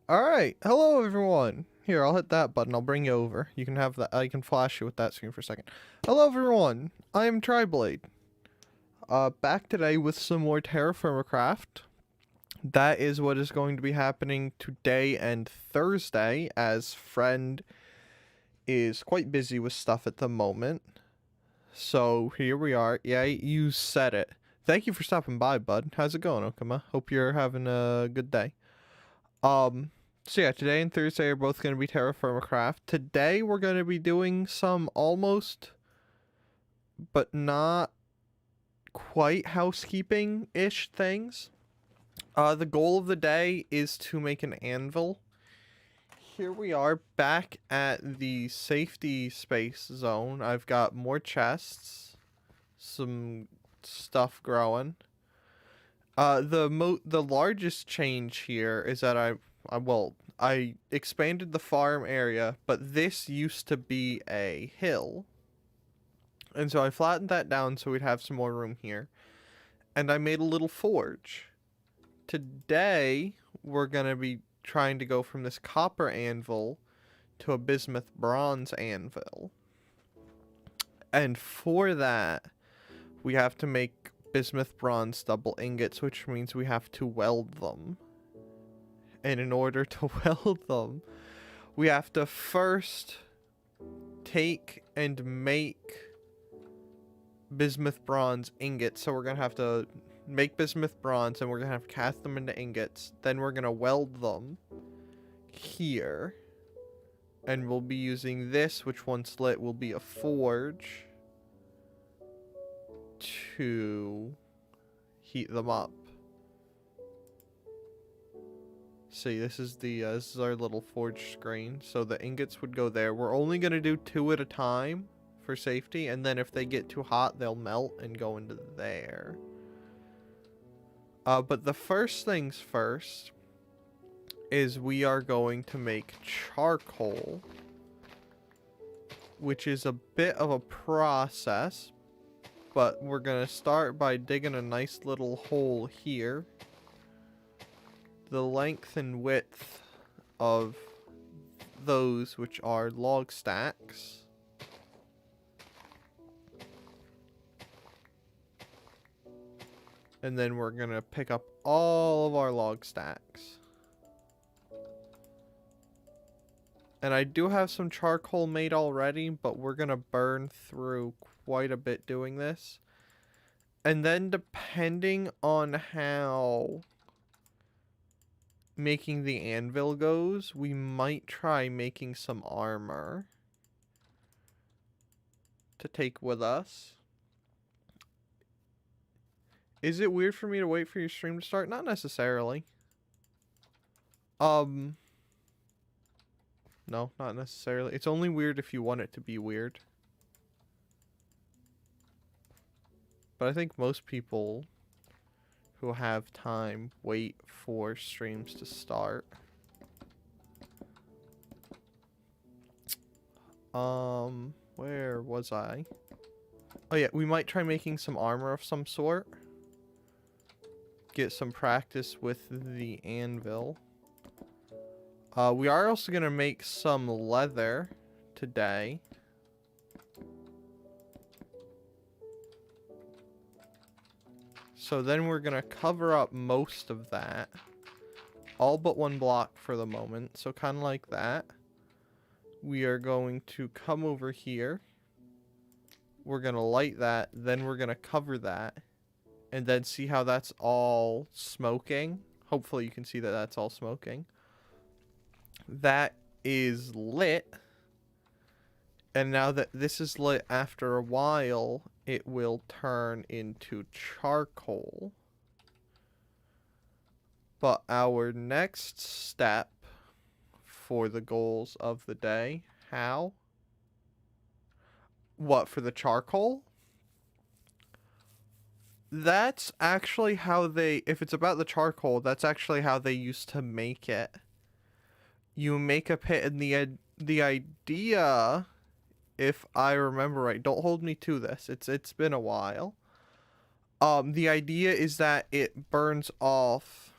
Alright, hello everyone. Here, I'll hit that button, I'll bring you over. You can have that, I can flash you with that screen for a second. Hello everyone, I am Triblade. Back today with some more Terraformacraft. That is what is going to be happening today and Thursday, as friend is quite busy with stuff at the moment. So here we are. Yeah, you said it. Thank you for stopping by, bud. How's it going, Okama? Hope you're having a good day. Um, so yeah, today and Thursday are both going to be Terraformacraft. Today we're going to be doing some almost, but not quite housekeeping-ish things. The goal of the day is to make an anvil. Here we are back at the safety space zone. I've got more chests, some stuff growing. The largest change here is that I expanded the farm area, but this used to be a hill. And so I flattened that down so we'd have some more room here. And I made a little forge. Today, we're going to be trying to go from this copper anvil to a bismuth bronze anvil. And for that, we have to make bismuth bronze double ingots, which means we have to weld them. And in order to weld them, we have to first take and make bismuth bronze ingots. So we're going to have to make bismuth bronze and we're going to have to cast them into ingots. Then we're going to weld them here. And we'll be using this, which once lit will be a forge, to heat them up. See, this is our little forge screen. So the ingots would go there. We're only going to do 2 at a time for safety, and then if they get too hot, they'll melt and go into there. But the first things first is we are going to make charcoal, which is a bit of a process, but we're going to start by digging a nice little hole here. The length and width of those, which are log stacks, and then we're gonna pick up all of our log stacks. And I do have some charcoal made already, but we're gonna burn through quite a bit doing this. And then depending on how making the anvil goes, we might try making some armor to take with us. Is it weird for me to wait for your stream to start? Not necessarily. No, not necessarily. It's only weird if you want it to be weird. But I think most people who have time wait for streams to start. Where was I? Oh yeah, we might try making some armor of some sort. Get some practice with the anvil. We are also gonna make some leather today. So then we're gonna cover up most of that. All but 1 block for the moment. So kind of like that. We are going to come over here. We're gonna light that. Then we're gonna cover that. And then see how that's all smoking. Hopefully you can see that that's all smoking. That is lit. And now that this is lit, after a while, it will turn into charcoal. But our next step for the goals of the day, how? What, for the charcoal? That's actually how they, if it's about the charcoal, that's actually how they used to make it. You make a pit, and the idea, if I remember right, don't hold me to this, it's been a while. The idea is that it burns off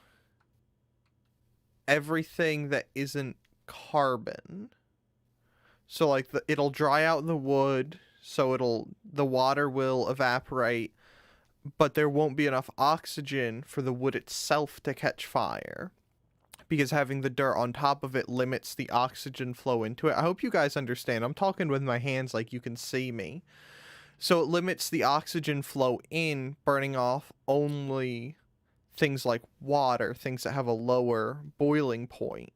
everything that isn't carbon. So like it'll dry out the wood, so the water will evaporate, but there won't be enough oxygen for the wood itself to catch fire. Because having the dirt on top of it limits the oxygen flow into it. I hope you guys understand. I'm talking with my hands like you can see me. So it limits the oxygen flow in, burning off only things like water, things that have a lower boiling point,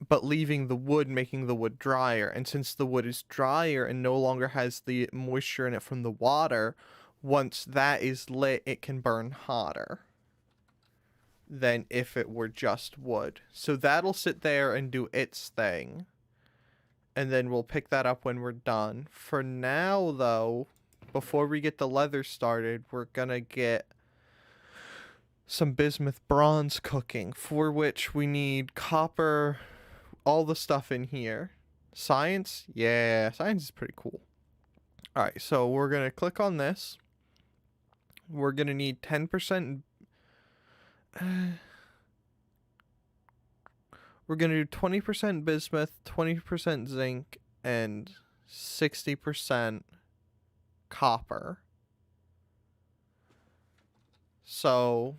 but leaving the wood, making the wood drier. And since the wood is drier and no longer has the moisture in it from the water, once that is lit, it can burn hotter than if it were just wood. So that'll sit there and do its thing. And then we'll pick that up when we're done. For now, though, before we get the leather started, we're gonna get some bismuth bronze cooking, for which we need copper, all the stuff in here. Science? Yeah, science is pretty cool. Alright, so we're gonna click on this. We're gonna need 10%. We're going to do 20% bismuth, 20% zinc, and 60% copper. So,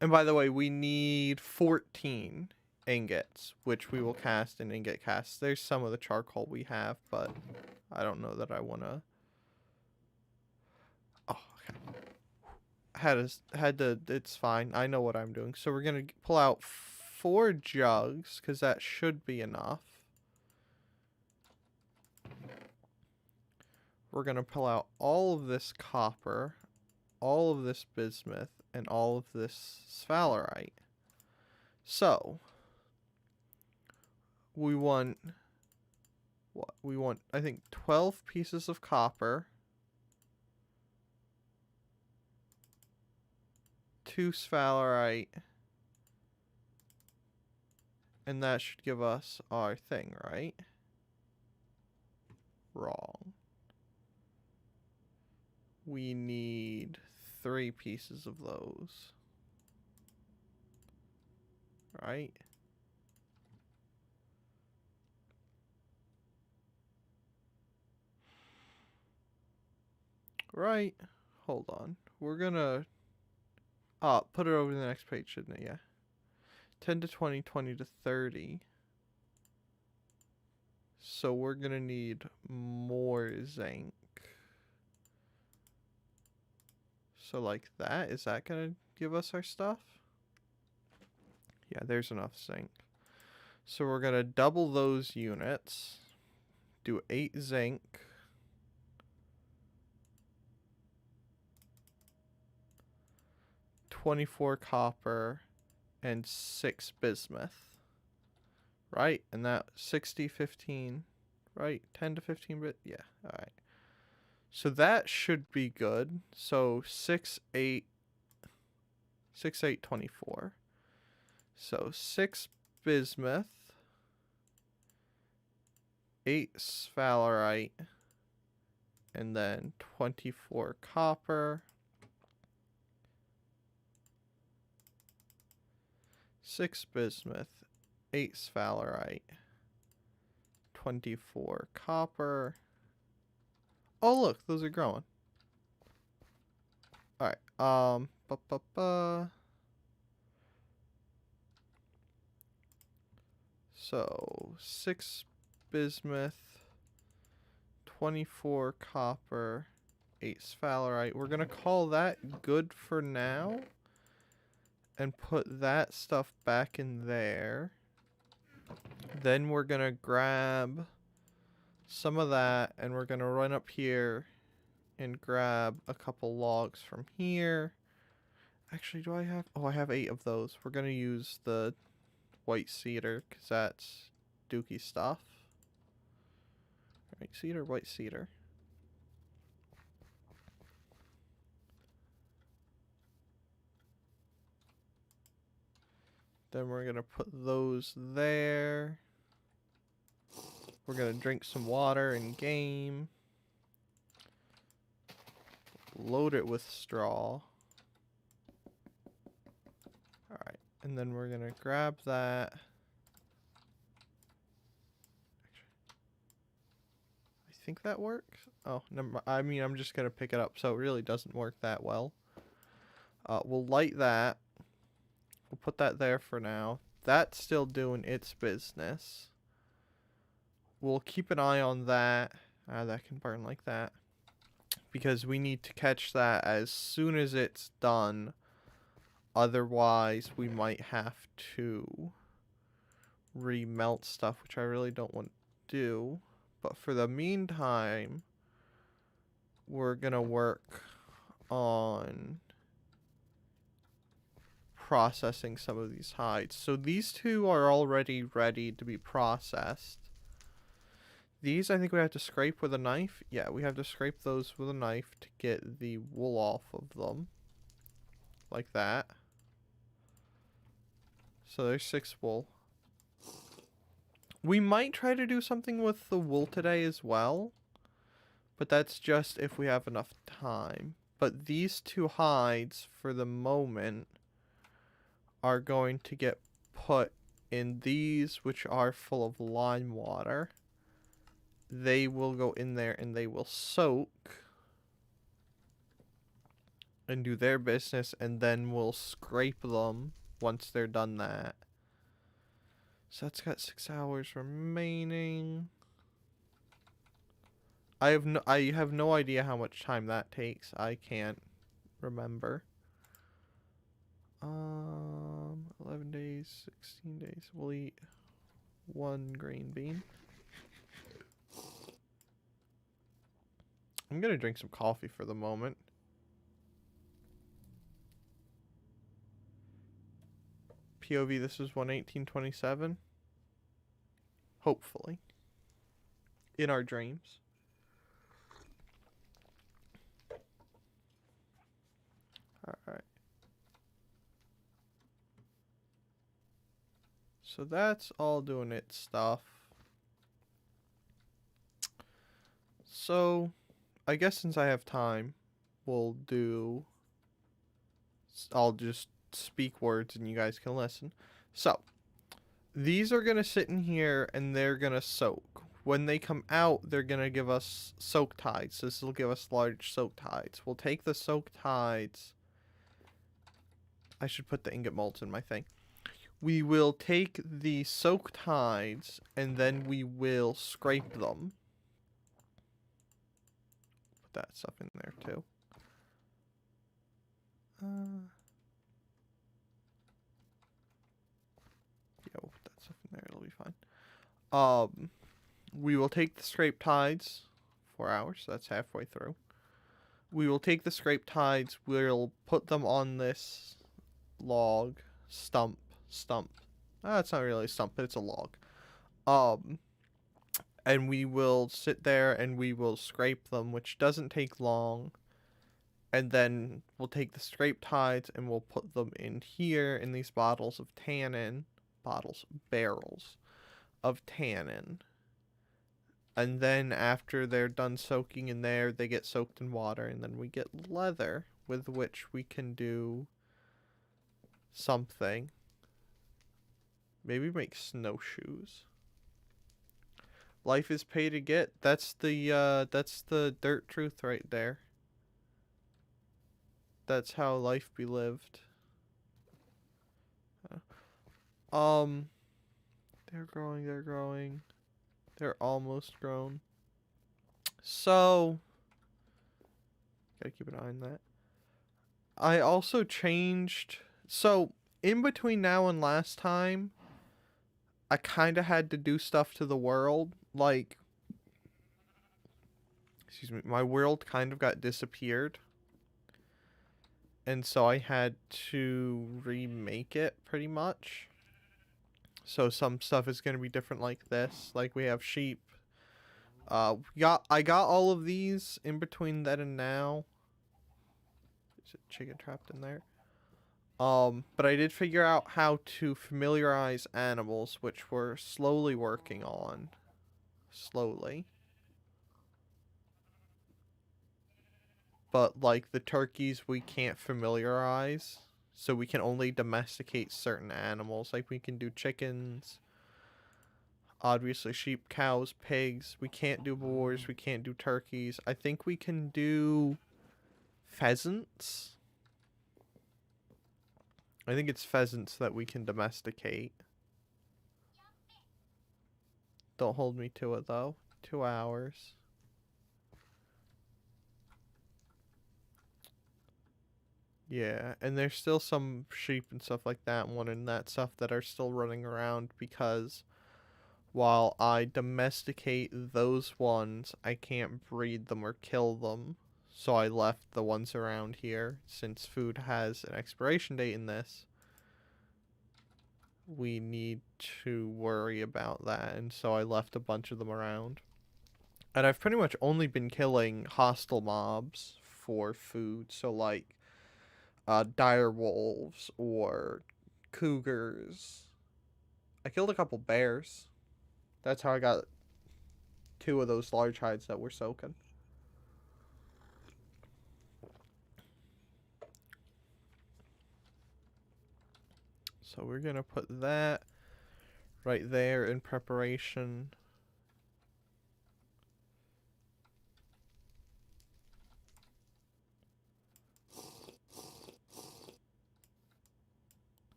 and by the way, we need 14 ingots, which we will cast in ingot casts. There's some of the charcoal we have, but I don't know that I want to. Oh, okay. It's fine. I know what I'm doing. So we're going to pull out 4 jugs, because that should be enough. We're going to pull out all of this copper, all of this bismuth, and all of this sphalerite. So, we want, what? We want, I think, 12 pieces of copper, 2 sphalerite, and that should give us our thing, right? Wrong. We need 3 pieces of those. Right? Right. Hold on. We're gonna... put it over the next page, shouldn't it? Yeah. 10 to 20, 20 to 30. So we're gonna need more zinc. So like that, is that gonna give us our stuff? Yeah, there's enough zinc. So we're gonna double those units. Do 8 zinc. 24 copper. And 6 bismuth. Right? And that 60, 15. Right? 10 to 15 bit. Yeah. Alright. So that should be good. So 6, 8. 6, 8, 24. So 6 bismuth. 8 sphalerite. And then 24 copper. 6 bismuth, 8 sphalerite, 24 copper. Oh look, those are growing. Alright, So 6 bismuth, 24 copper, 8 sphalerite. We're gonna call that good for now. And put that stuff back in there. Then we're gonna grab some of that and we're gonna run up here and grab a couple logs from here. Actually, do I have... Oh, I have 8 of those. We're gonna use the white cedar because that's dookie stuff. White cedar, white cedar. Then we're going to put those there. We're going to drink some water in game. Load it with straw. Alright. And then we're gonna grab that. I think that works. Oh, never. I mean, I'm just gonna pick it up, so it really doesn't work that well. We'll light that. We'll put that there for now. That's still doing its business. We'll keep an eye on that. That can burn like that. Because we need to catch that as soon as it's done. Otherwise, we might have to remelt stuff, which I really don't want to do. But for the meantime, we're going to work on processing some of these hides. So these two are already ready to be processed. These, I think we have to scrape with a knife. Yeah, we have to scrape those with a knife to get the wool off of them. Like that. So there's 6 wool. We might try to do something with the wool today as well. But that's just if we have enough time. But these 2 hides, for the moment, are going to get put in these, which are full of lime water. They will go in there and they will soak and do their business, and then we'll scrape them once they're done that. So that's got 6 hours remaining. I have no idea how much time that takes. I can't remember. 11 days, 16 days. We'll eat 1 green bean. I'm gonna drink some coffee for the moment. POV, this is 1/18/27. Hopefully. In our dreams. Alright. So that's all doing its stuff. So, I guess since I have time, I'll just speak words and you guys can listen. So, these are going to sit in here and they're going to soak. When they come out, they're going to give us soak tides. So this will give us large soak tides. We'll take the soak tides. I should put the ingot molds in my thing. We will take the soak tides and then we will scrape them. Put that stuff in there too. Yeah, we'll put that stuff in there. It'll be fine. We will take the scrape tides. 4 hours. So that's halfway through. We will take the scrape tides. We'll put them on this log. Stump. It's not really a stump, but it's a log. And we will sit there and we will scrape them, which doesn't take long. And then we'll take the scrape tides and we'll put them in here in these bottles of tannin. Barrels of tannin. And then after they're done soaking in there, they get soaked in water. And then we get leather with which we can do something. Maybe make snowshoes. Life is pay to get. That's the dirt truth right there. That's how life be lived. They're growing. They're almost grown. So, gotta keep an eye on that. I also changed. So, in between now and last time, I kind of had to do stuff to the world. Like, excuse me, my world kind of got disappeared. And so I had to remake it pretty much. So some stuff is going to be different like this. Like we have sheep. I got all of these in between then and now. There's a chicken trapped in there. But I did figure out how to familiarize animals, which we're slowly working on. Slowly. But like the turkeys we can't familiarize. So we can only domesticate certain animals. Like we can do chickens, obviously sheep, cows, pigs. We can't do boars. We can't do turkeys. I think we can do pheasants. I think it's pheasants that we can domesticate. Don't hold me to it though. 2 hours. Yeah, and there's still some sheep and stuff like that and that stuff that are still running around because while I domesticate those ones, I can't breed them or kill them. So I left the ones around here. Since food has an expiration date in this, we need to worry about that, and so I left a bunch of them around. And I've pretty much only been killing hostile mobs for food, so like dire wolves or cougars. I killed a couple bears. That's how I got 2 of those large hides that we're soaking. So we're gonna put that right there in preparation.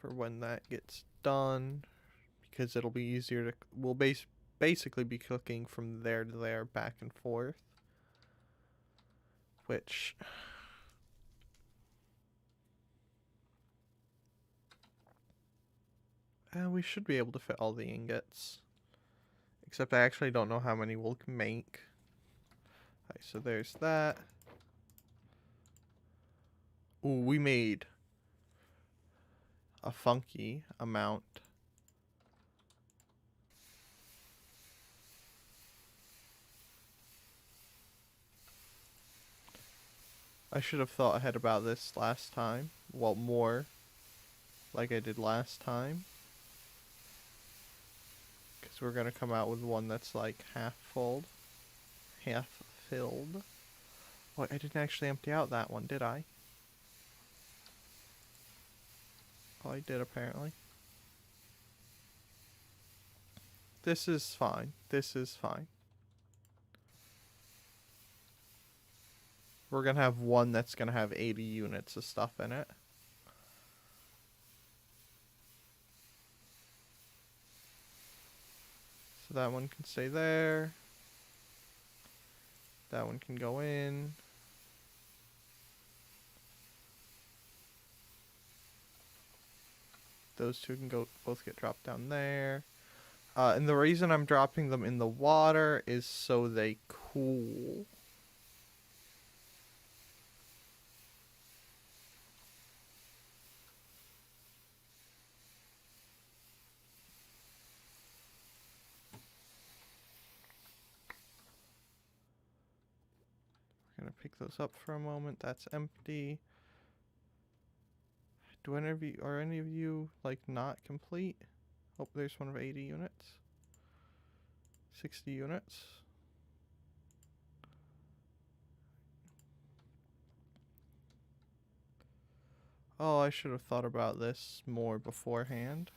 For when that gets done, because it'll be easier to, we'll basically be cooking from there to there, back and forth, which we should be able to fit all the ingots, except I actually don't know how many we'll make. Alright, so there's that. Ooh, we made a funky amount. I should have thought ahead about this last time. Well, more like I did last time. Because we're going to come out with one that's like half full. Half filled. Oh, I didn't actually empty out that one, did I? Oh, I did apparently. This is fine. This is fine. We're going to have one that's going to have 80 units of stuff in it. So that one can stay there. That one can go in. Those two can go both get dropped down there. And the reason I'm dropping them in the water is so they cool. We're gonna pick those up for a moment. That's empty. Are any of you like not complete? Oh, there's one of 80 units. 60 units. Oh, I should have thought about this more beforehand.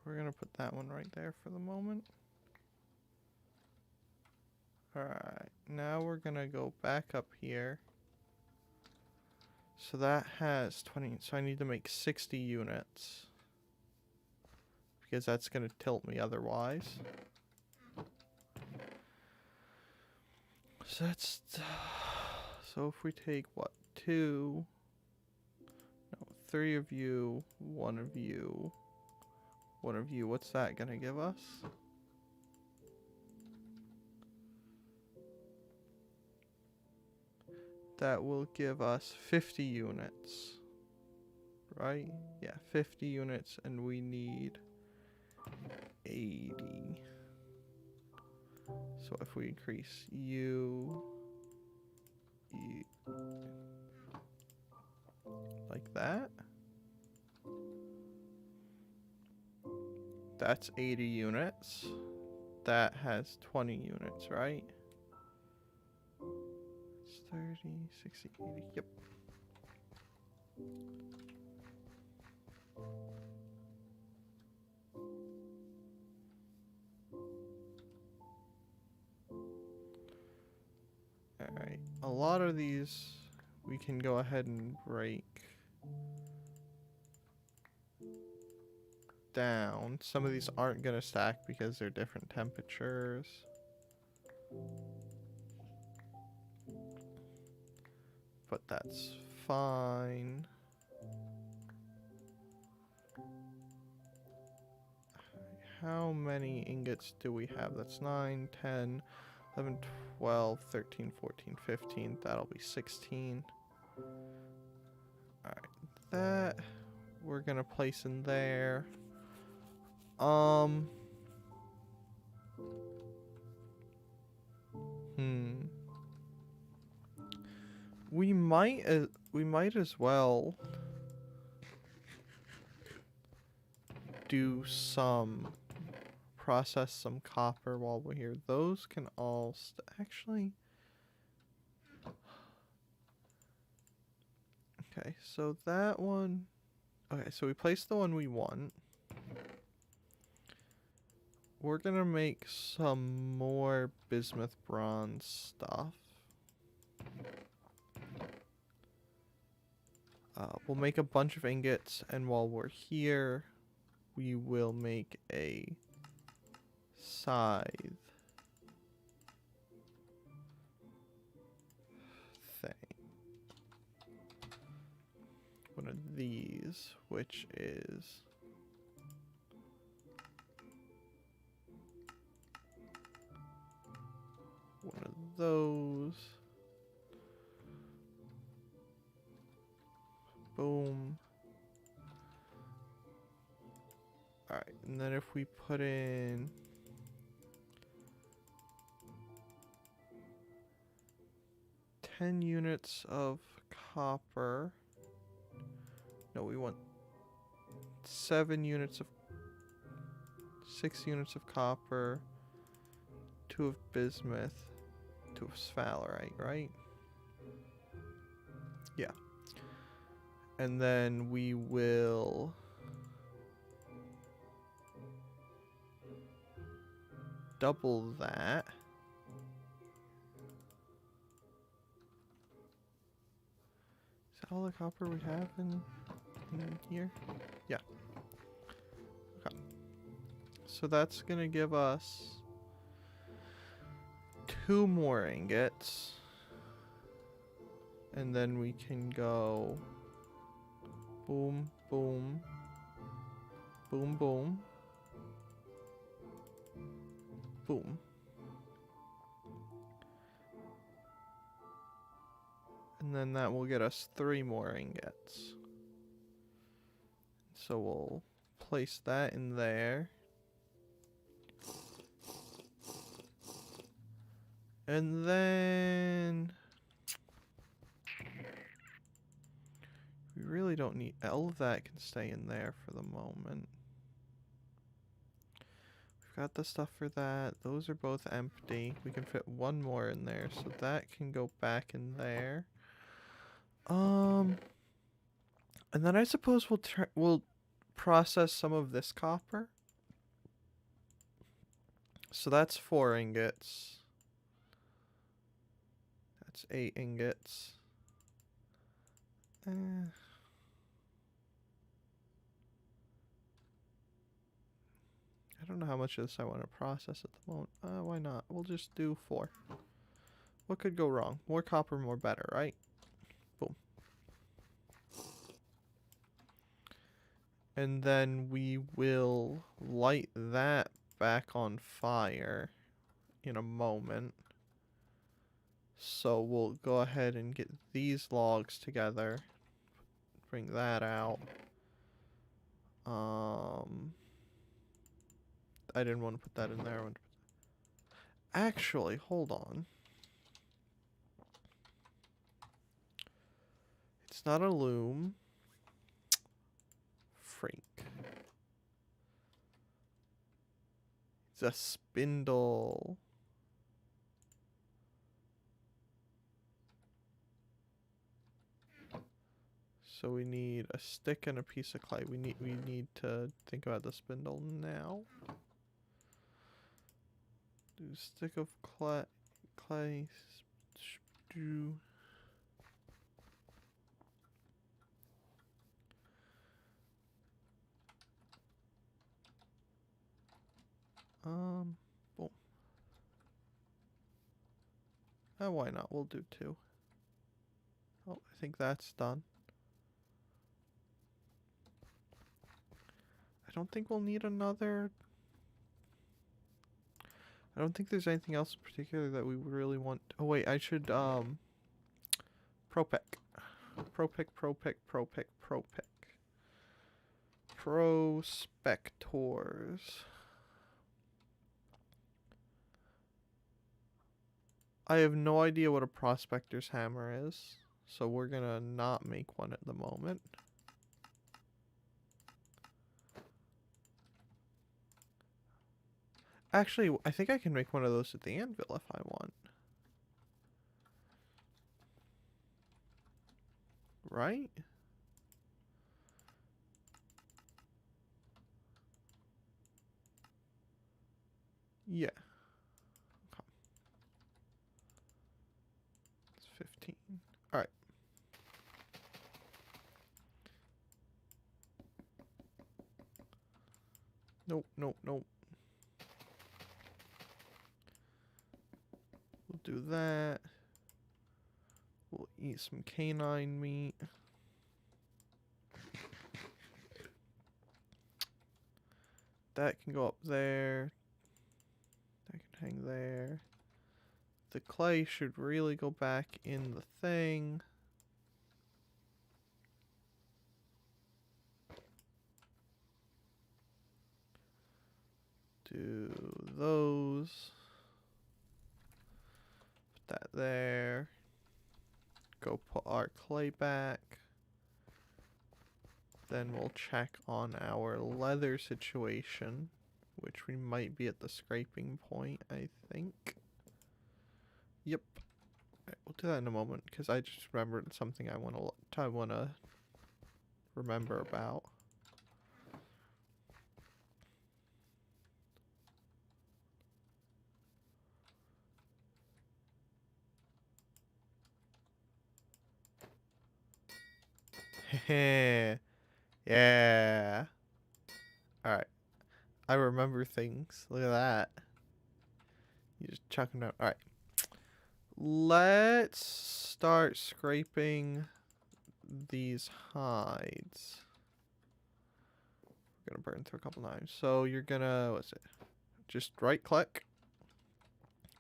We're gonna put that one right there for the moment. Alright, now we're gonna go back up here. So that has 20, so I need to make 60 units. Because that's gonna tilt me otherwise. So that's, so if we take what, 2, no, 3 of you, 1 of you, 1 of you, what's that gonna give us? That will give us 50 units. Right? Yeah, 50 units, and we need 80. So if we increase you, like that. That's 80 units. That has 20 units, right? It's 30, 60, 80. Yep. Alright. A lot of these we can go ahead and break down. Some of these aren't going to stack because they're different temperatures. But that's fine. How many ingots do we have? That's 9, 10, 11, 12, 13, 14, 15. That'll be 16. Alright, that we're gonna place in there. We might as well do process some copper while we're here. Those can all actually. Okay, so that one. Okay, so we placed the one we want. We're gonna make some more bismuth bronze stuff. We'll make a bunch of ingots, and while we're here, we will make a scythe thing. One of these, which is one of those. Boom. Alright, and then if we put in units of copper. No, we want 6 units of copper, 2 of bismuth, 2 of sphalerite, right? Yeah. And then we will double that. Is that all the copper we have in here? Yeah. Okay. So that's gonna give us 2 more ingots. And then we can go boom, boom, boom, boom, boom. And then that will get us 3 more ingots. So we'll place that in there. And then we really don't need, all of that can stay in there for the moment. We've got the stuff for that. Those are both empty. We can fit 1 more in there, so that can go back in there. And then I suppose we'll process some of this copper. So that's 4 ingots. That's 8 ingots. I don't know how much of this I want to process at the moment. Why not? We'll just do 4. What could go wrong? More copper, more better, right? Boom. And then we will light that back on fire in a moment. So we'll go ahead and get these logs together. Bring that out. I didn't want to put that in there. Actually, hold on. It's not a loom. Freak. the spindle. So we need a stick and a piece of clay. We need to think about the spindle now. Do stick of clay. Do. Boom. Oh, why not? We'll do 2. Oh, I think that's done. I don't think we'll need another. I don't think there's anything else in particular that we would really want. Oh wait, I should Propick. Prospectors. I have no idea what a prospector's hammer is, so we're gonna not make one at the moment. Actually, I think I can make one of those at the anvil if I want. Right? Yeah. Okay. It's 15. Alright. Nope, nope, nope. We'll do that. We'll eat some canine meat. That can go up there. That can hang there. The clay should really go back in the thing. Do those. Put that there. Go put our clay back. Then we'll check on our leather situation, which we might be at the scraping point, I think. Yep. Right, we'll do that in a moment because I just remembered something I want to remember about. Yeah. Alright. I remember things. Look at that. You just chuck them down. Alright. Let's start scraping these hides. We're gonna burn through a couple times. So you're gonna, what's it? Just right click.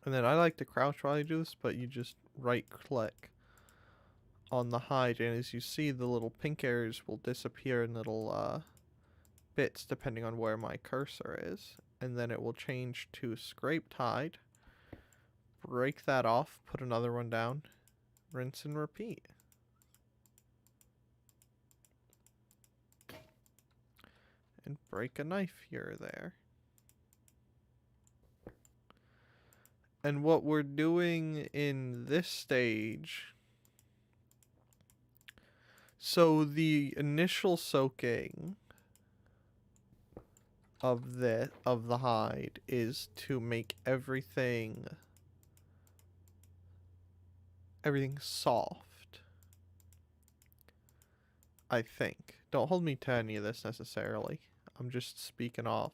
And then I like to crouch while I do this, but you just right click on the hide, and as you see, the little pink areas will disappear in little bits depending on where my cursor is, and then it will change to scraped hide. Break that off, put another one down, rinse and repeat. And break a knife here or there. And what we're doing in this stage, so the initial soaking of the hide is to make everything soft. I think. Don't hold me to any of this necessarily. I'm just speaking off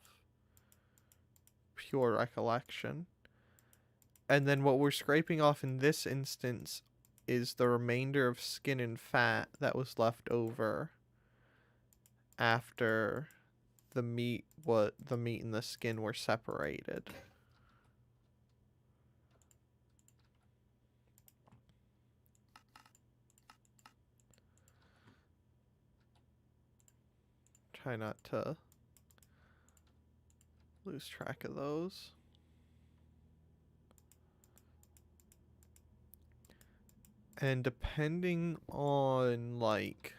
pure recollection. And then what we're scraping off in this instance is the remainder of skin and fat that was left over after the meat and the skin were separated. Try not to lose track of those. And depending on, like,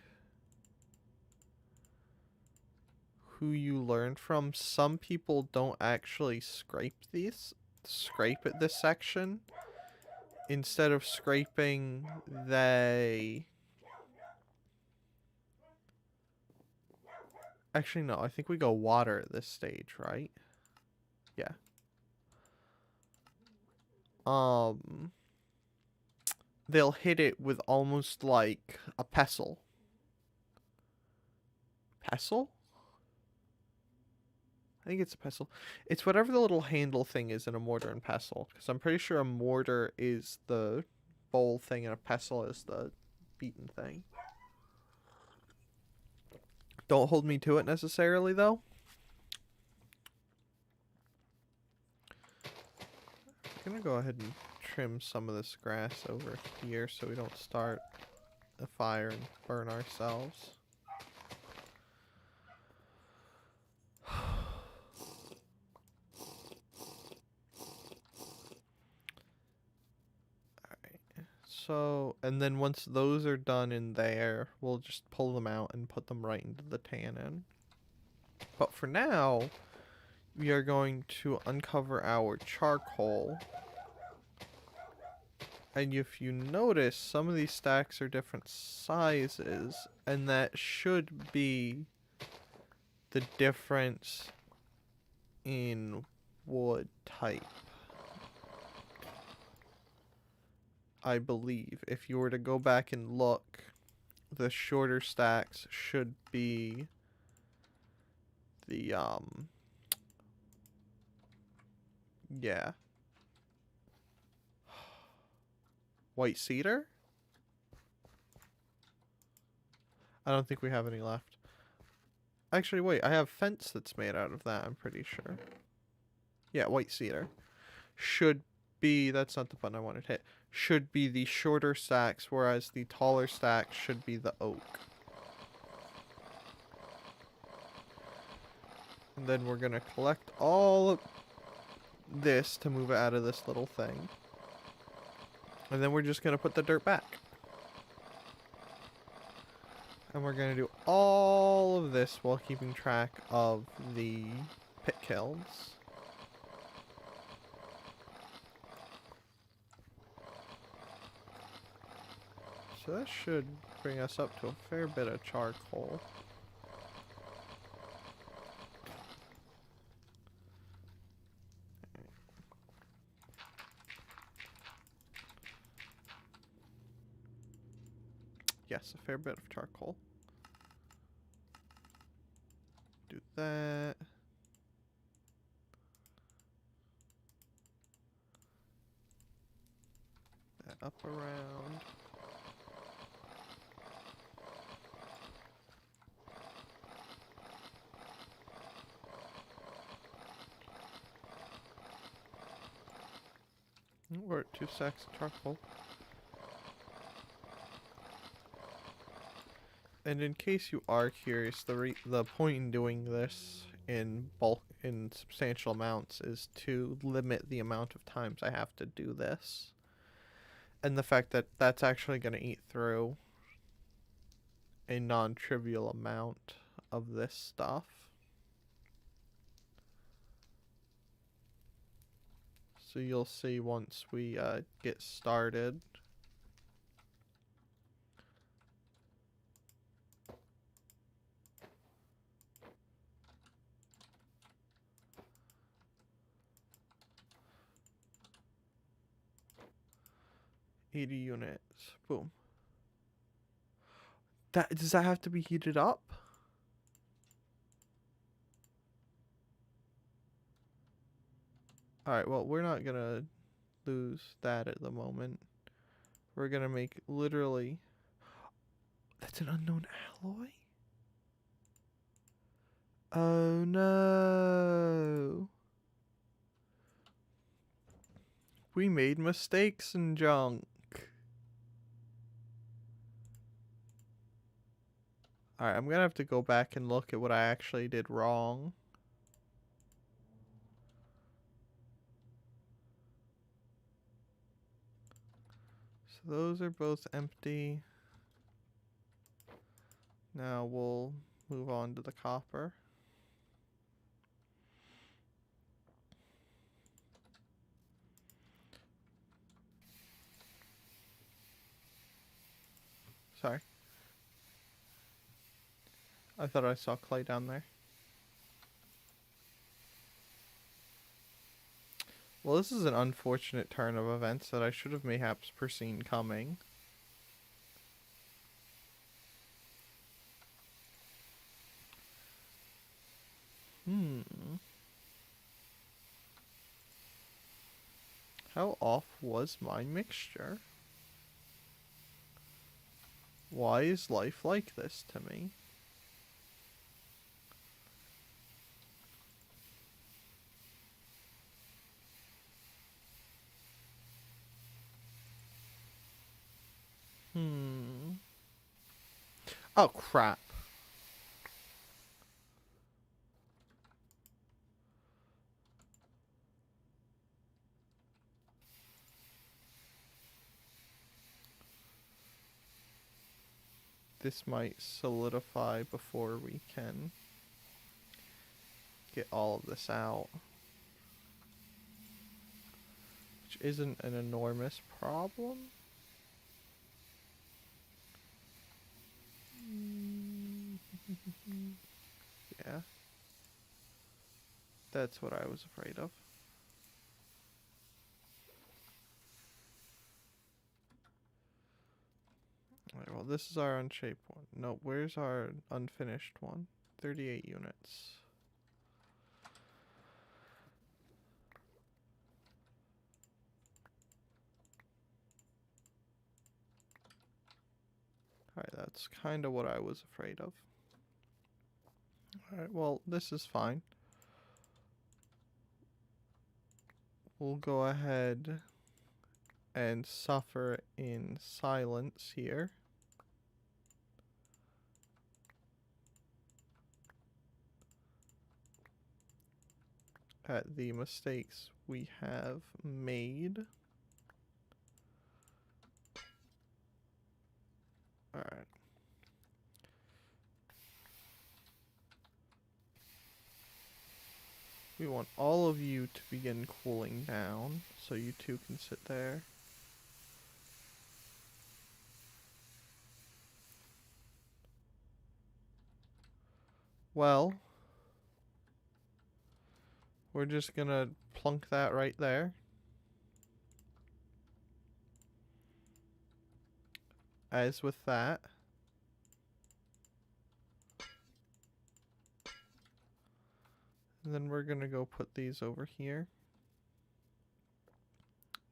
who you learn from, some people don't actually scrape at this section. Instead of scraping, they... Actually, no, I think we go water at this stage, right? Yeah. They'll hit it with almost like a pestle. Pestle? I think it's a pestle. It's whatever the little handle thing is in a mortar and pestle. Because I'm pretty sure a mortar is the bowl thing and a pestle is the beaten thing. Don't hold me to it necessarily, though. I'm gonna go ahead and trim some of this grass over here so we don't start a fire and burn ourselves. So, and then once those are done in there, we'll just pull them out and put them right into the tannin. But for now, we are going to uncover our charcoal. And if you notice, some of these stacks are different sizes, and that should be the difference in wood type. I believe. If you were to go back and look, the shorter stacks should be the, yeah. White cedar? I don't think we have any left. Actually, wait, I have fence that's made out of that, I'm pretty sure. Yeah, white cedar. Should be, that's not the button I wanted to hit. Should be the shorter stacks, whereas the taller stacks should be the oak. And then we're gonna collect all of this to move it out of this little thing. And then we're just gonna put the dirt back. And we're gonna do all of this while keeping track of the pit kilns. So that should bring us up to a fair bit of charcoal. Yes, a fair bit of charcoal. Do that. That up around. We're at 2 sacks of charcoal. And in case you are curious, the point in doing this in substantial amounts is to limit the amount of times I have to do this. And the fact that that's actually going to eat through a non-trivial amount of this stuff. So you'll see once we get started. $80 units. Boom. Does that have to be heated up? Alright, well, we're not gonna lose that at the moment. We're gonna make literally... That's an unknown alloy? Oh no. We made mistakes and junk. Alright, I'm gonna have to go back and look at what I actually did wrong. So those are both empty. Now we'll move on to the copper. Sorry. I thought I saw clay down there. Well, this is an unfortunate turn of events that I should have mayhaps foreseen coming. How off was my mixture? Why is life like this to me? Oh, crap. This might solidify before we can get all of this out. Which isn't an enormous problem. Yeah. That's what I was afraid of. Alright, well, this is our unshaped one. No, where's our unfinished one? 38 units. Alright, that's kind of what I was afraid of. Alright, well, this is fine. We'll go ahead and suffer in silence here. At the mistakes we have made. Alright. We want all of you to begin cooling down, so you two can sit there. Well, we're just gonna plunk that right there. As with that. And then we're gonna go put these over here.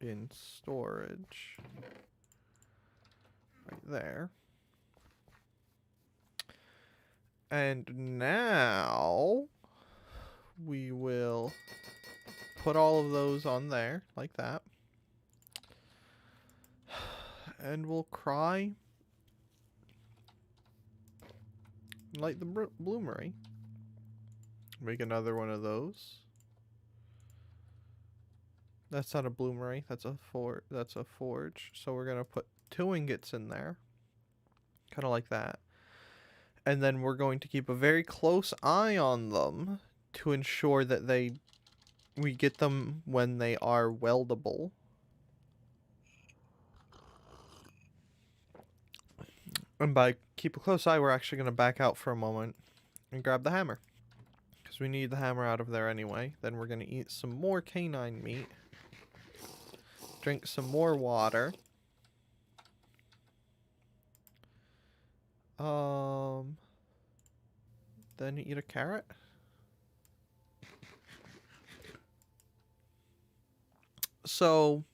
In storage. Right there. And now we will put all of those on there like that. And we'll cry. Light the bloomery. Make another one of those. That's not a bloomery, that's a forge. So we're gonna put 2 ingots in there. Kinda like that. And then we're going to keep a very close eye on them to ensure that we get them when they are weldable. And by keep a close eye, we're actually going to back out for a moment and grab the hammer. Because we need the hammer out of there anyway. Then we're going to eat some more canine meat. Drink some more water. Then eat a carrot. So,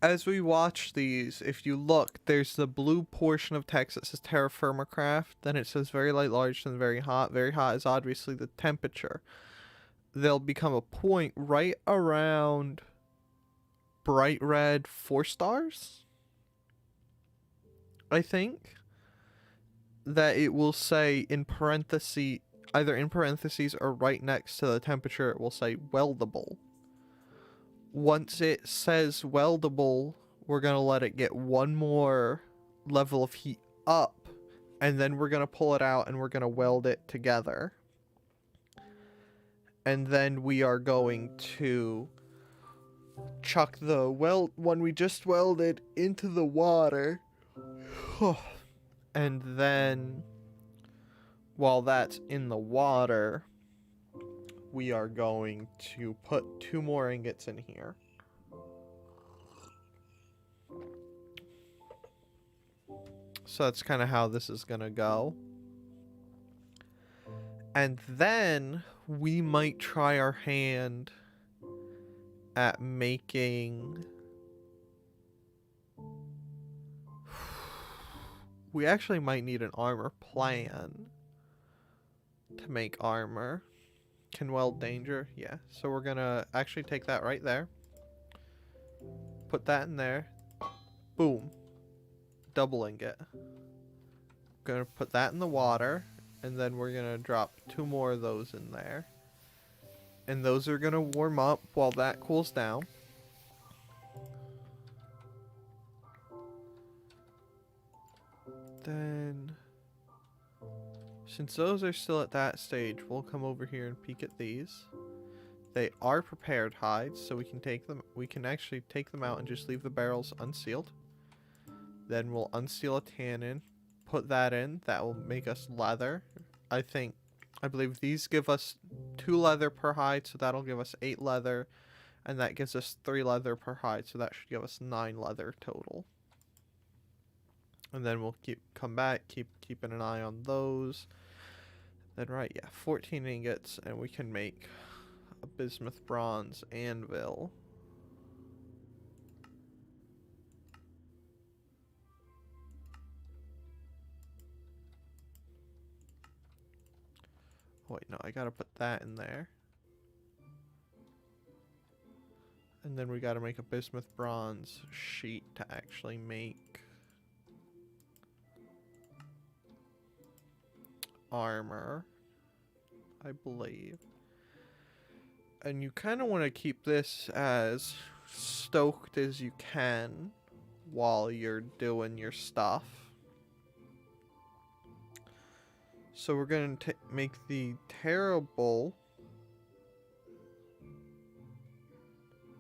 as we watch these, if you look, there's the blue portion of text that says terra firma craft. Then it says very light, large, and very hot. Very hot is obviously the temperature. There'll become a point right around bright red 4 stars, I think, that it will say in parentheses, either in parentheses or right next to the temperature, it will say weldable. Once it says weldable, we're going to let it get one more level of heat up, and then we're going to pull it out and we're going to weld it together. And then we are going to chuck the one we just welded into the water And then, while that's in the water, we are going to put 2 more ingots in here. So that's kind of how this is going to go. And then we might try our hand at making... We actually might need an armor plan to make armor. Can weld danger? Yeah. So we're gonna actually take that right there. Put that in there. Boom. Double ingot. Gonna put that in the water. And then we're gonna drop 2 more of those in there. And those are gonna warm up while that cools down. Then, since those are still at that stage, we'll come over here and peek at these. They are prepared hides, so we can take them. We can actually take them out and just leave the barrels unsealed. Then we'll unseal a tannin, put that in. That will make us leather. I believe these give us 2 leather per hide, so that'll give us 8 leather, and that gives us 3 leather per hide, so that should give us 9 leather total. And then we'll come back, keeping an eye on those. Then 14 ingots, and we can make a bismuth bronze anvil. Oh, wait, no, I gotta put that in there. And then we gotta make a bismuth bronze sheet to actually make armor, I believe. And you kind of want to keep this as stoked as you can while you're doing your stuff. So we're going to make the terrible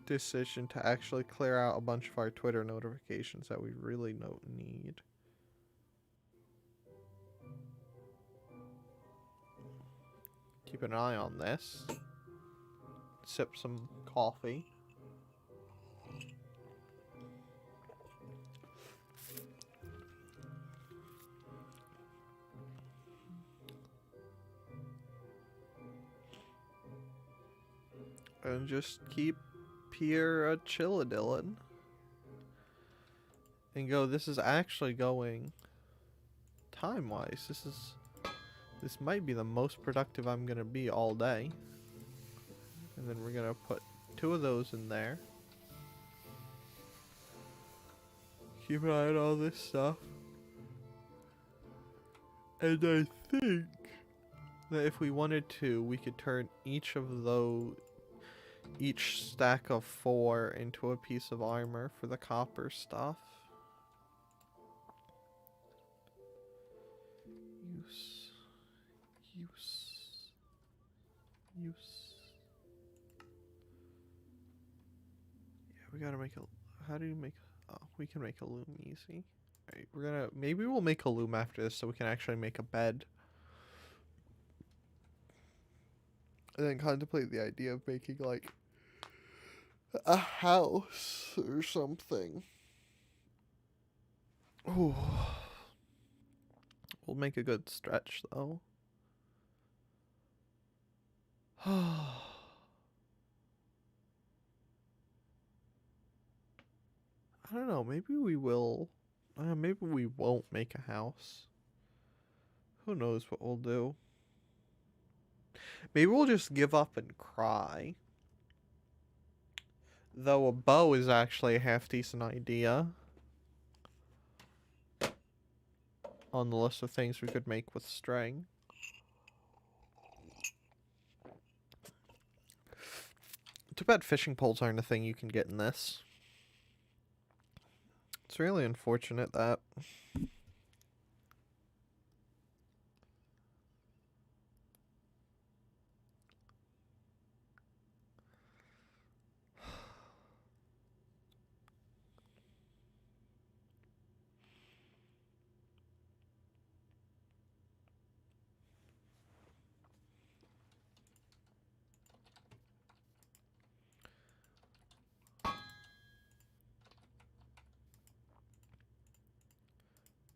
decision to actually clear out a bunch of our Twitter notifications that we really don't need. Keep an eye on this. Sip some coffee. And just keep here chilladillin'. And go, this is actually going time-wise. This might be the most productive I'm gonna be all day. And then we're gonna put 2 of those in there. Keep an eye on all this stuff. And I think that if we wanted to, we could turn each stack of 4 into a piece of armor for the copper stuff. Use. Yeah, we gotta make how do you make, we can make a loom easy. Alright, maybe we'll make a loom after this so we can actually make a bed. And then contemplate the idea of making, like, a house or something. Ooh. We'll make a good stretch, though. I don't know, maybe we will. Maybe we won't make a house. Who knows what we'll do. Maybe we'll just give up and cry. Though a bow is actually a half-decent idea. On the list of things we could make with string. Too bad fishing poles aren't a thing you can get in this. It's really unfortunate that.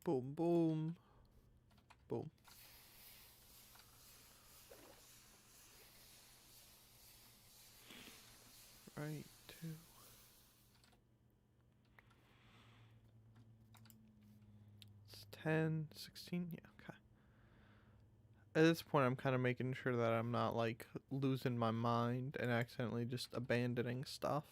Boom, boom. Boom. Right, 2. It's 10, 16, yeah, okay. At this point, I'm kind of making sure that I'm not, like, losing my mind and accidentally just abandoning stuff.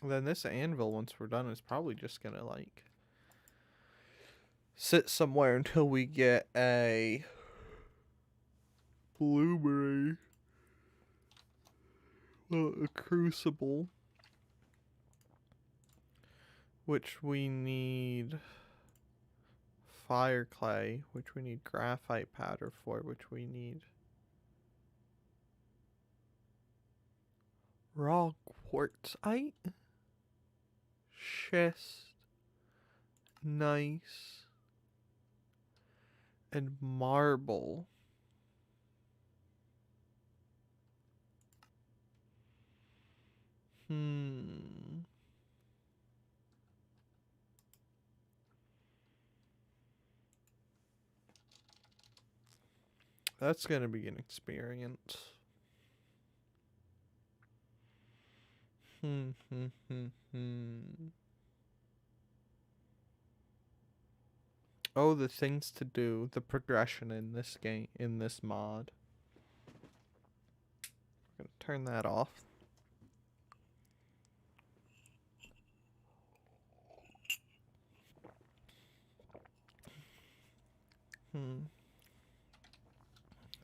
Then this anvil, once we're done, is probably just gonna, like, sit somewhere until we get a blueberry. Well, a crucible. Which we need fire clay, which we need graphite powder for, which we need raw quartzite, schist, gneiss, and marble. That's gonna be an experience. Oh, the things to do, the progression in this game, in this mod. I'm gonna turn that off.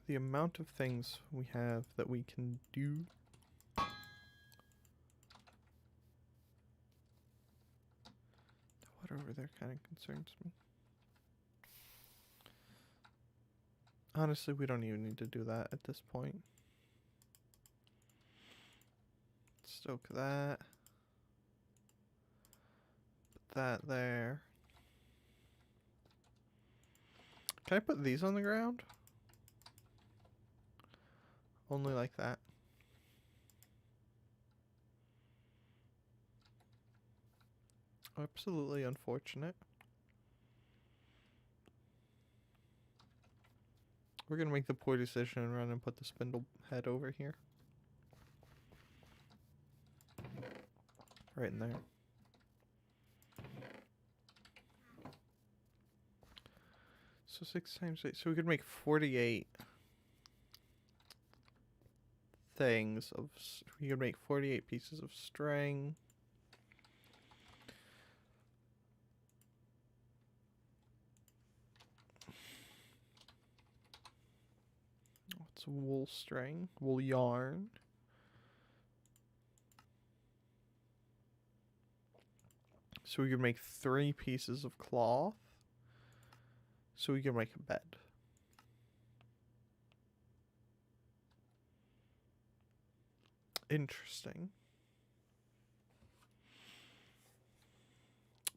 The amount of things we have that we can do. What over there kind of concerns me. Honestly, we don't even need to do that at this point. Stoke that. Put that there. Can I put these on the ground? Only like that. Absolutely unfortunate. We're gonna make the poor decision and run and put the spindle head over here. Right in there. So 6 times 8. So we could make 48 things of... We could make 48 pieces of string. It's wool string, wool yarn. So we could make 3 pieces of cloth. So we can make a bed. Interesting.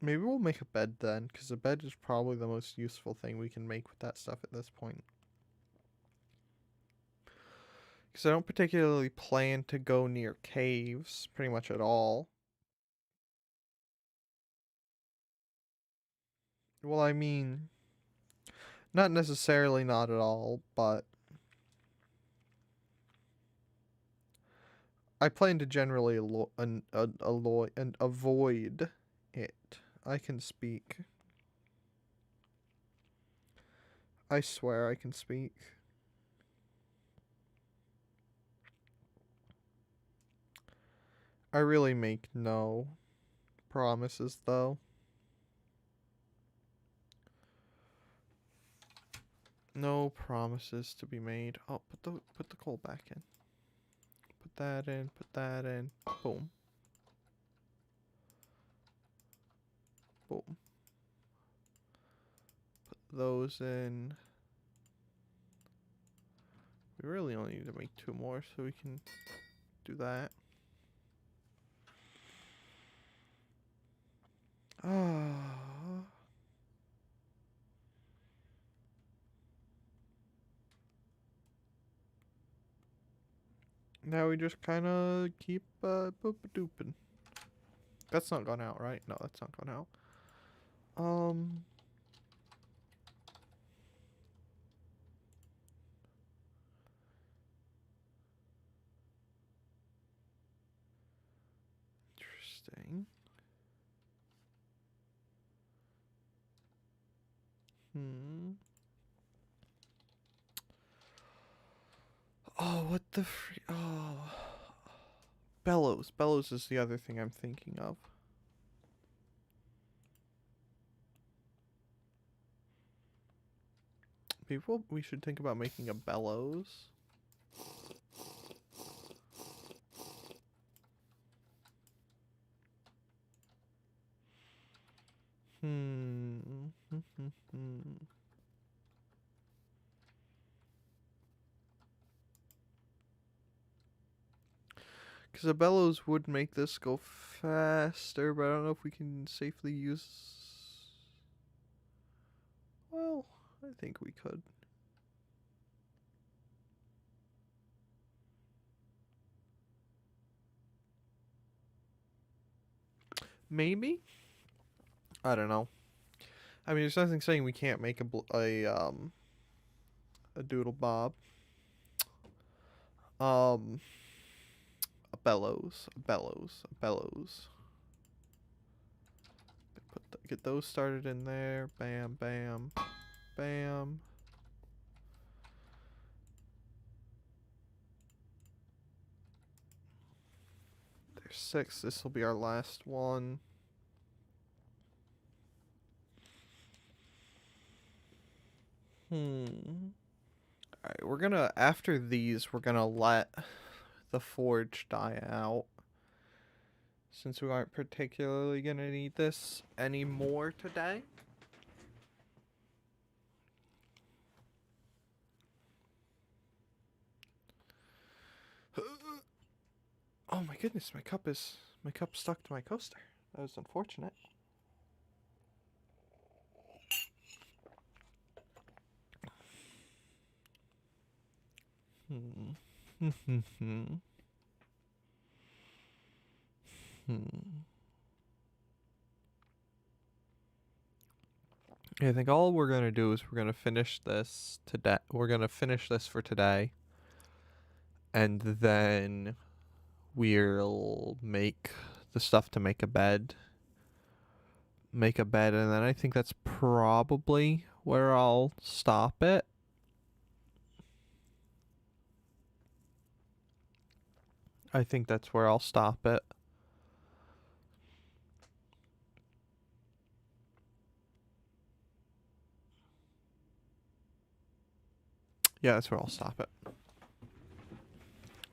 Maybe we'll make a bed then, because a bed is probably the most useful thing we can make with that stuff at this point. Because I don't particularly plan to go near caves, pretty much at all. Well, I mean, not necessarily not at all, but I plan to generally avoid it. I can speak. I swear I can speak. I really make no promises, though. No promises to be made. Oh, put the coal back in. Put that in, put that in. Boom. Boom. Put those in. We really only need to make 2 more so we can do that. Ah. Now we just kind of keep boop-a-dooping. That's not gone out, right? No, that's not gone out. Interesting. Oh, what the oh. Bellows. Bellows is the other thing I'm thinking of. People, we should think about making a bellows. Because a bellows would make this go faster, but I don't know if we can safely use... Well, I think we could. Maybe? I don't know. I mean, there's nothing saying we can't make a doodle bob. A bellows. Get those started in there. Bam, bam, bam. There's 6. This will be our last one. Alright, we're gonna, after these, we're gonna let the forge die out. Since we aren't particularly gonna need this anymore today. Oh my goodness, my cup's stuck to my coaster. That was unfortunate. I think all we're gonna do is we're gonna finish this today. We're gonna finish this for today, and then we'll make the stuff to make a bed. And then I think that's probably where I'll stop it. I think that's where I'll stop it. Yeah, that's where I'll stop it.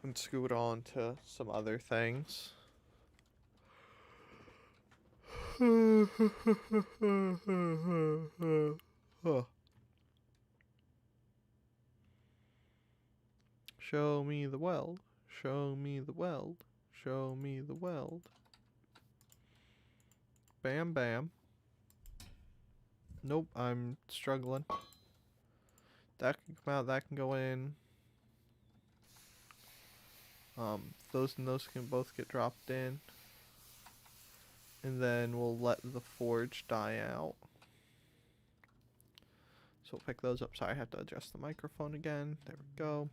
And scoot on to some other things. Show me the weld. Show me the weld. Show me the weld. Bam, bam. Nope, I'm struggling. That can come out, that can go in. Those and those can both get dropped in. And then we'll let the forge die out. So we'll pick those up. Sorry, I have to adjust the microphone again. There we go.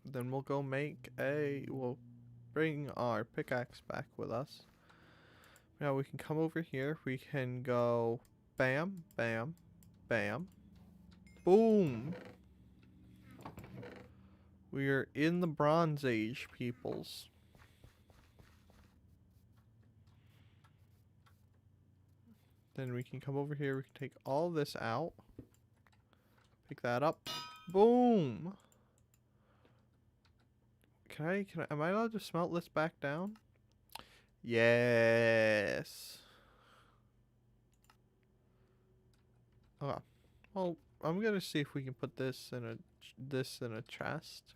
Then we'll go we'll bring our pickaxe back with us. Now we can come over here. We can go bam, bam, bam. Boom. We are in the Bronze Age, peoples. Then we can come over here. We can take all this out. Pick that up. Boom. Am I allowed to smelt this back down? Yes. Okay. Well, I'm gonna see if we can put this in a chest.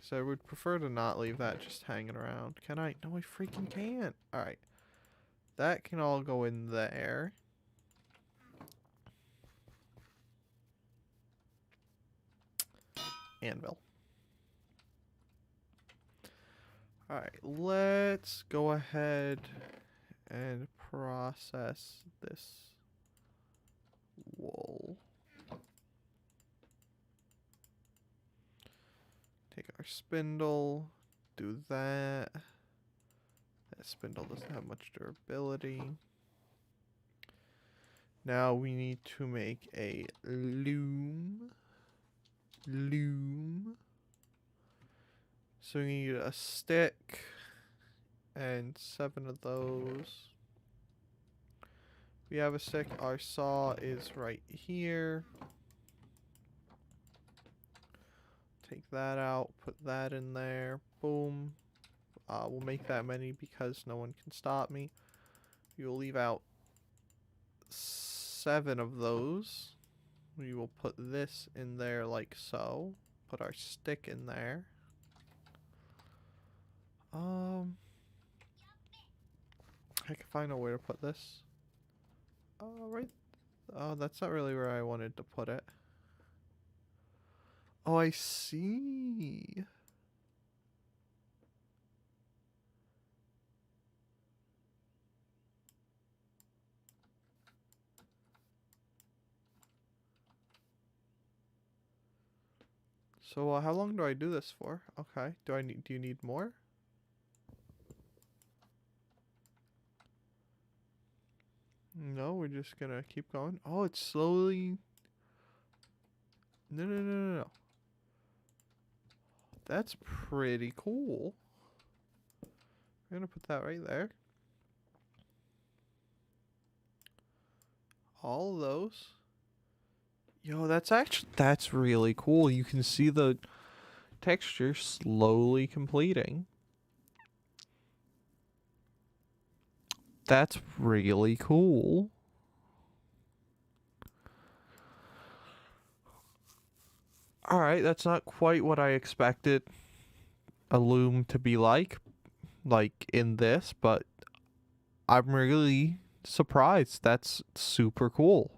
So I would prefer to not leave that just hanging around. Can I? No, I freaking can't. Alright. That can all go in there. anvil. Alright, let's go ahead and process this wool. Take our spindle, do that. That spindle doesn't have much durability. Now we need to make a loom. So we need a stick and 7 of those. We have a stick. Our saw is right here. Take that out, put that in there. Boom. We'll make that many because no one can stop me. You'll leave out 7 of those. We will put this in there like so. Put our stick in there. I can find a way to put this. Right. Oh, that's not really where I wanted to put it. Oh, I see. So, how long do I do this for? Okay. Do you need more? No, we're just gonna keep going. Oh, it's slowly. No. That's pretty cool. We're gonna put that right there. All of those. Yo, that's really cool. You can see the texture slowly completing. That's really cool. Alright, that's not quite what I expected a loom to be like in this, but I'm really surprised. That's super cool.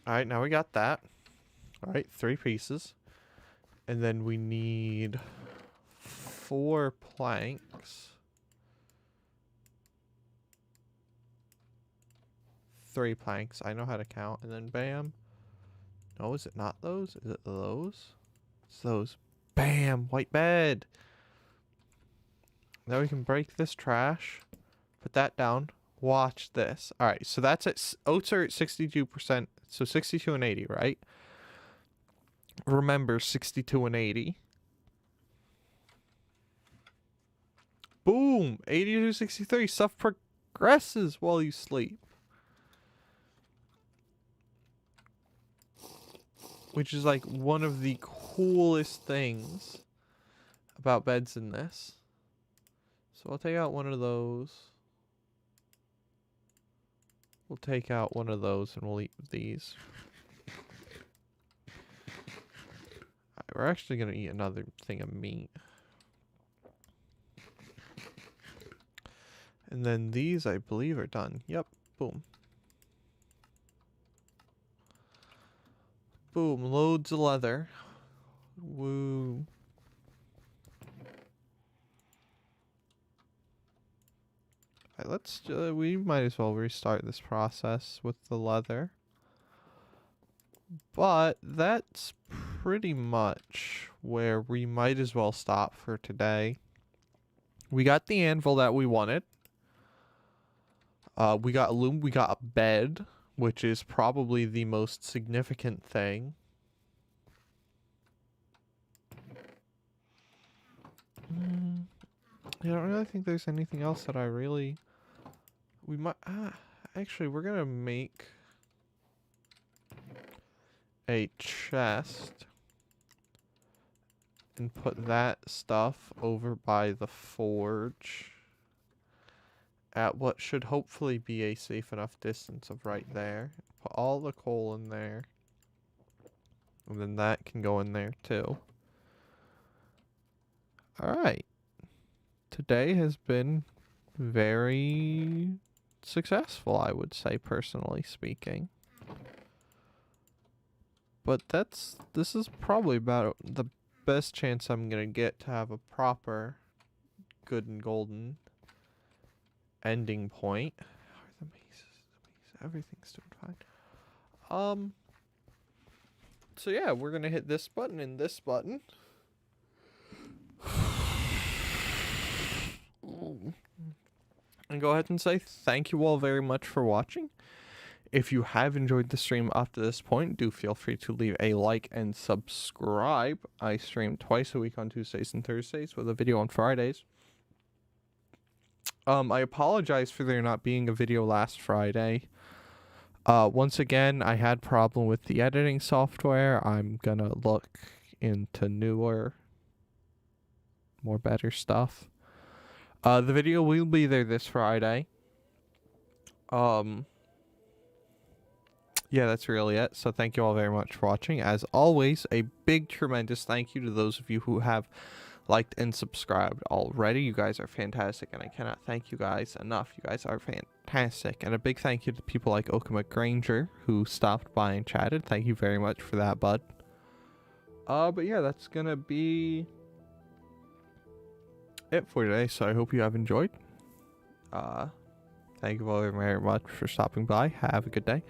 Alright, now we got that. Alright, 3 pieces. And then we need 4 planks. 3 planks. I know how to count. And then bam. No, is it not those? Is it those? It's those. Bam! White bed! Now we can break this trash. Put that down. Watch this. Alright, so that's at... Oats are at 62%. So 62 and 80, right? Remember 62 and 80. Boom! 80 to 63. Stuff progresses while you sleep. Which is like one of the coolest things about beds in this. So I'll take out one of those. We'll take out one of those and we'll eat these. We're actually going to eat another thing of meat. And then these, I believe, are done. Yep. Boom. Boom. Loads of leather. Woo. Alright, let's... we might as well restart this process with the leather. But that's pretty much where we might as well stop for today. We got the anvil that we wanted. We got a loom. We got a bed, which is probably the most significant thing. I don't really think there's anything else that I really... We might... actually, we're going to make a chest and put that stuff over by the forge at what should hopefully be a safe enough distance of right there. Put all the coal in there. And then that can go in there too. Alright. Today has been very successful, I would say, personally speaking. But this is probably about the best chance I'm gonna get to have a proper good and golden ending point. How are the mazes? Everything's doing fine. So yeah, we're gonna hit this button and this button. And go ahead and say thank you all very much for watching. If you have enjoyed the stream up to this point, do feel free to leave a like and subscribe. I stream twice a week on Tuesdays and Thursdays with a video on Fridays. I apologize for there not being a video last Friday. Once again, I had problem with the editing software. I'm gonna look into newer, more better stuff. The video will be there this Friday. Yeah, that's really it. So thank you all very much for watching. As always, a big, tremendous thank you to those of you who have liked and subscribed already. You guys are fantastic, and I cannot thank you guys enough. You guys are fantastic. And a big thank you to people like Okama Granger, who stopped by and chatted. Thank you very much for that, bud. But yeah, that's gonna be it for today. So I hope you have enjoyed. Thank you all very much for stopping by. Have a good day.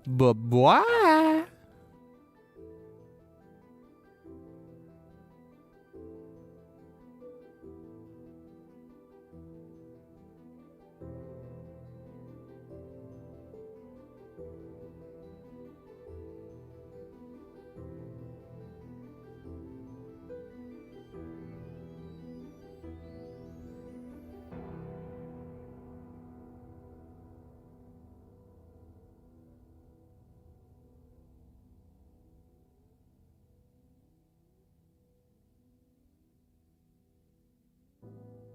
Bye-bye.